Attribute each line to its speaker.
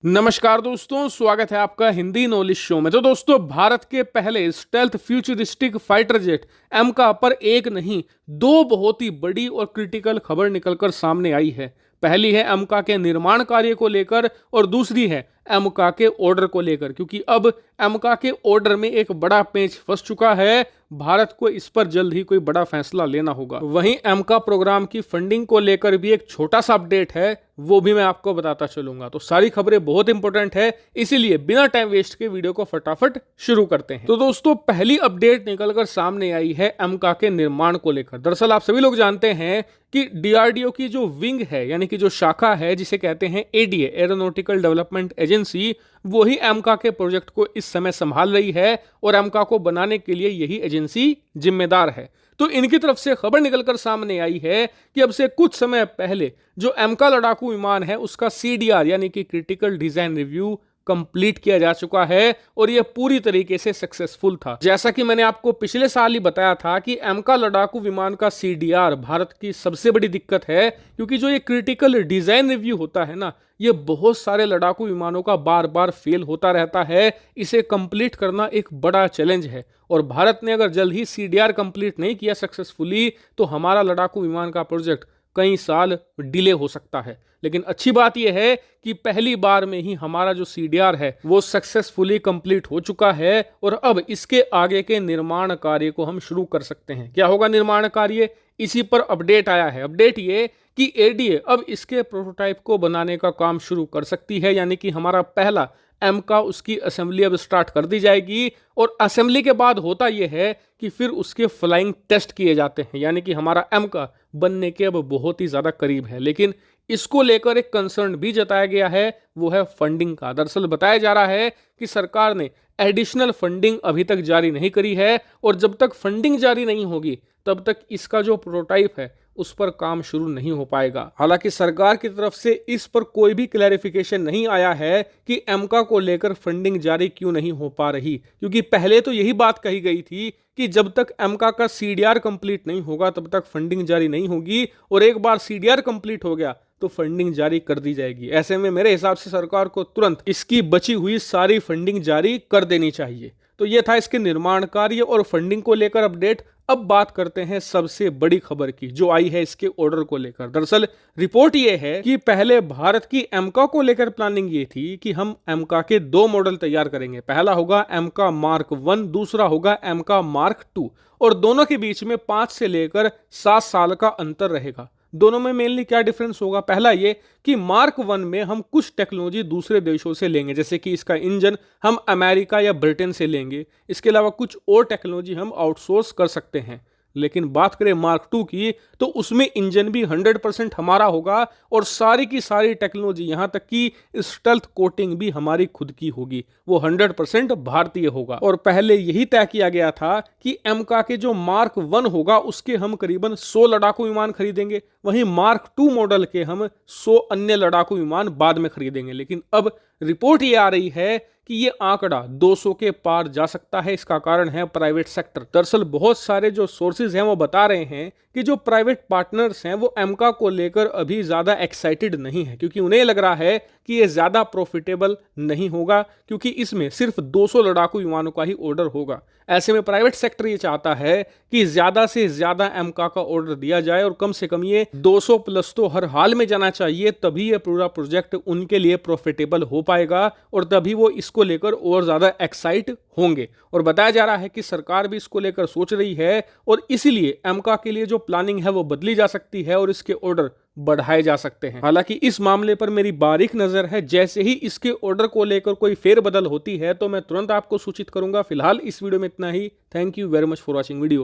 Speaker 1: नमस्कार दोस्तों, स्वागत है आपका हिंदी नॉलेज शो में। तो दोस्तों, भारत के पहले स्टेल्थ फ्यूचरिस्टिक फाइटर जेट एमका पर एक नहीं दो बहुत ही बड़ी और क्रिटिकल खबर निकलकर सामने आई है। पहली है एमका के निर्माण कार्य को लेकर और दूसरी है एमका के ऑर्डर को लेकर, क्योंकि अब एमका के ऑर्डर में एक बड़ा पेंच फंस चुका है। भारत को इस पर जल्द ही कोई बड़ा फैसला लेना होगा। वहीं एमका प्रोग्राम की फंडिंग को लेकर भी एक छोटा सा अपडेट है, वो भी मैं आपको बताता चलूंगा। तो सारी खबरें बहुत इंपॉर्टेंट है, इसीलिए बिना टाइम वेस्ट के वीडियो को फटाफट शुरू करते हैं। तो दोस्तों, पहली अपडेट निकलकर सामने आई है एमका के निर्माण को लेकर। दरअसल आप सभी लोग जानते हैं कि डीआरडीओ की जो विंग है, यानी कि जो शाखा है जिसे कहते हैं एडीए, एरोनॉटिकल डेवलपमेंट एजेंसी, वो ही एमका के प्रोजेक्ट को इस समय संभाल रही है और एमका को बनाने के लिए यही एजेंसी जिम्मेदार है। तो इनकी तरफ से खबर निकलकर सामने आई है कि अब से कुछ समय पहले जो एमका लड़ाकू विमान है उसका सीडीआर यानी कि क्रिटिकल डिजाइन रिव्यू कंप्लीट किया जा चुका है और यह पूरी तरीके से सक्सेसफुल था। जैसा कि मैंने आपको पिछले साल ही बताया था कि एमका लड़ाकू विमान का सीडीआर भारत की सबसे बड़ी दिक्कत है, क्योंकि जो ये क्रिटिकल डिजाइन रिव्यू होता है ना, ये बहुत सारे लड़ाकू विमानों का बार बार फेल होता रहता है। इसे कंप्लीट करना एक बड़ा चैलेंज है और भारत ने अगर जल्द ही सीडीआर कंप्लीट नहीं किया सक्सेसफुली तो हमारा लड़ाकू विमान का प्रोजेक्ट कई साल डिले हो सकता है। लेकिन अच्छी बात यह है कि पहली बार में ही हमारा जो सीडीआर है वो सक्सेसफुली कंप्लीट हो चुका है और अब इसके आगे के निर्माण कार्य को हम शुरू कर सकते हैं। क्या होगा निर्माण कार्य, इसी पर अपडेट आया है। अपडेट ये कि एडीए अब इसके प्रोटोटाइप को बनाने का काम शुरू कर सकती है, यानी कि हमारा पहला एमका उसकी असेंबली अब स्टार्ट कर दी जाएगी और असेंबली के बाद होता यह है कि फिर उसके फ्लाइंग टेस्ट किए जाते हैं, यानी कि हमारा एमका बनने के अब बहुत ही ज्यादा करीब है। लेकिन इसको लेकर एक कंसर्न भी जताया गया है, वो है फंडिंग का। दरअसल बताया जा रहा है कि सरकार ने एडिशनल फंडिंग अभी तक जारी नहीं करी है और जब तक फंडिंग जारी नहीं होगी तब तक इसका जो प्रोटोटाइप है उस पर काम शुरू नहीं हो पाएगा। हालांकि सरकार की तरफ से इस पर कोई भी क्लैरिफिकेशन नहीं आया है कि एमका को लेकर फंडिंग जारी क्यों नहीं हो पा रही, क्योंकि पहले तो यही बात कही गई थी कि जब तक एमका का सीडीआर कंप्लीट नहीं होगा तब तक फंडिंग जारी नहीं होगी और एक बार सीडीआर कंप्लीट हो गया तो फंडिंग जारी कर दी जाएगी। ऐसे में मेरे हिसाब से सरकार को तुरंत इसकी बची हुई सारी फंडिंग जारी कर देनी चाहिए। तो यह था इसके निर्माण कार्य और फंडिंग को लेकर अपडेट। अब बात करते हैं सबसे बड़ी खबर की जो आई है इसके ऑर्डर को लेकर। दरअसल रिपोर्ट यह है कि पहले भारत की एमका को लेकर प्लानिंग ये थी कि हम एमका के दो मॉडल तैयार करेंगे। पहला होगा एमका मार्क 1, दूसरा होगा एमका मार्क 2 और दोनों के बीच में 5 से लेकर 7 साल का अंतर रहेगा। दोनों में मेनली क्या डिफरेंस होगा? पहला ये कि मार्क 1 में हम कुछ टेक्नोलॉजी दूसरे देशों से लेंगे, जैसे कि इसका इंजन हम अमेरिका या ब्रिटेन से लेंगे। इसके अलावा कुछ और टेक्नोलॉजी हम आउटसोर्स कर सकते हैं। लेकिन बात करें मार्क 2 की तो उसमें इंजन भी 100% हमारा होगा और सारी की सारी टेक्नोलॉजी यहां तक कि स्टेल्थ कोटिंग भी हमारी खुद की होगी, वो 100% भारतीय होगा। और पहले यही तय किया गया था कि एमका के जो मार्क 1 होगा उसके हम करीबन 100 लड़ाकू विमान खरीदेंगे, वहीं मार्क 2 मॉडल के हम 100 अन्य लड़ाकू विमान बाद में खरीदेंगे। लेकिन अब रिपोर्ट ये आ रही है कि ये आंकड़ा 200 के पार जा सकता है। इसका कारण है प्राइवेट सेक्टर। दरअसल बहुत सारे जो सोर्सेज हैं वो बता रहे हैं कि जो प्राइवेट पार्टनर्स हैं वो एमका को लेकर अभी ज्यादा एक्साइटेड नहीं है, क्योंकि उन्हें लग रहा है कि ये ज्यादा प्रॉफिटेबल नहीं होगा, क्योंकि इसमें सिर्फ 200 लड़ाकू विमानों का ही ऑर्डर होगा। ऐसे में प्राइवेट सेक्टर ये चाहता है कि ज्यादा से ज्यादा एमका का ऑर्डर दिया जाए और कम से कम ये 200 प्लस तो हर हाल में जाना चाहिए, तभी ये पूरा प्रोजेक्ट उनके लिए प्रॉफिटेबल हो पाएगा और तभी वो इसको लेकर और ज्यादा एक्साइट होंगे। और बताया जा रहा है कि सरकार भी इसको लेकर सोच रही है और इसीलिए एमका के लिए जो प्लानिंग है वो बदली जा सकती है और इसके ऑर्डर बढ़ाए जा सकते हैं। हालांकि इस मामले पर मेरी बारीक नजर है, जैसे ही इसके ऑर्डर को लेकर कोई फेरबदल होती है तो मैं तुरंत आपको सूचित करूंगा। फिलहाल इस वीडियो में इतना ही। Thank you very much for watching video.